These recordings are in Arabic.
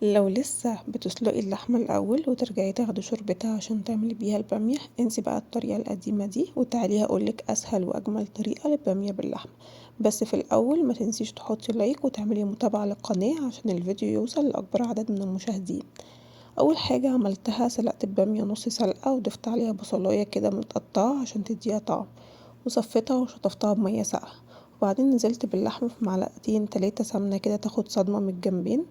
لو لسه بتسلقي اللحمة الأول وترجعي تاخدي شوربتها عشان تعملي بيها البامية، انسي بقى الطريقة القديمة دي وتعالي هقولك أسهل وأجمل طريقة للبامية باللحمة. بس في الأول ما تنسيش تحطي لايك وتعملي متابعة للقناة عشان الفيديو يوصل لأكبر عدد من المشاهدين. أول حاجة عملتها سلقت البامية نص سلقة وضفت عليها بصلاية كده متقطعة عشان تديها طعم، وصفيتها وشطفتها بمية ساقعة، وبعدين نزلت باللحمة في معلقتين 3 سمنة كده تاخد صدمة من الجنبين،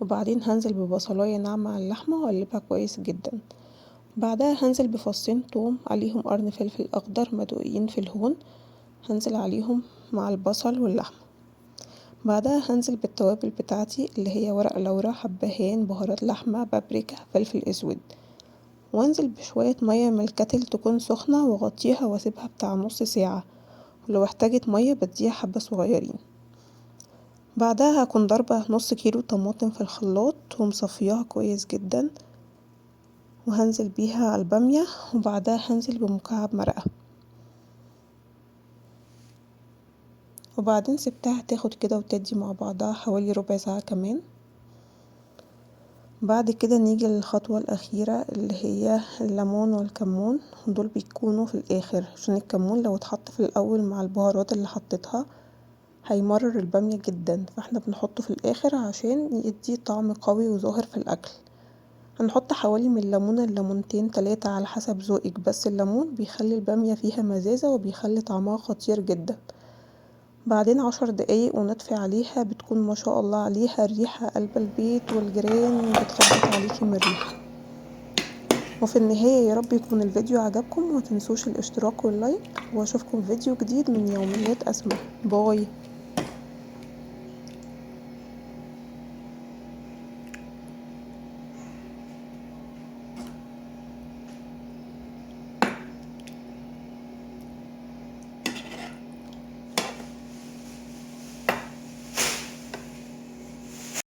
وبعدين هنزل ببصلاية ناعمة على اللحمة واقلبها كويس جدا. بعدها هنزل بفصين توم عليهم قرن فلفل اخضر مدقوقين في الهون، هنزل عليهم مع البصل واللحمة. بعدها هنزل بالتوابل بتاعتي اللي هي ورق لورا، حبهان، بهارات لحمة، بابريكا، فلفل اسود، وانزل بشوية مية من الكتل تكون سخنة واغطيها واسيبها بتاع نص ساعة، ولو احتاجت مية بديها حبة صغيرين. بعدها هكون ضاربة نص كيلو طماطم في الخلاط ومصفياها كويس جدا، وهنزل بيها على البامية، وبعدها هنزل بمكعب مرقة، وبعدين سبتها تاخد كده وتدي مع بعضها حوالي ربع ساعة كمان. بعد كده نيجي للخطوة الأخيرة اللي هي الليمون والكمون، دول بيكونوا في الآخر عشان الكمون لو اتحط في الأول مع البهارات اللي حطيتها هيمرر البامية جدا، فاحنا بنحطه في الآخر عشان يدي طعم قوي وظاهر في الأكل. هنحط حوالي من الليمونة ليمونتين 3 على حسب ذوقك، بس الليمون بيخلي البامية فيها مزازة وبيخلي طعمها خطير جدا. بعدين 10 دقايق ونطفي عليها، بتكون ما شاء الله عليها ريحة قلب البيت والجيران بتخبط عليكي من الريحة. وفي النهاية يا رب يكون الفيديو عجبكم، ومتنسوش الاشتراك واللايك، واشوفكم فيديو جديد من يوميات أسماء. باي.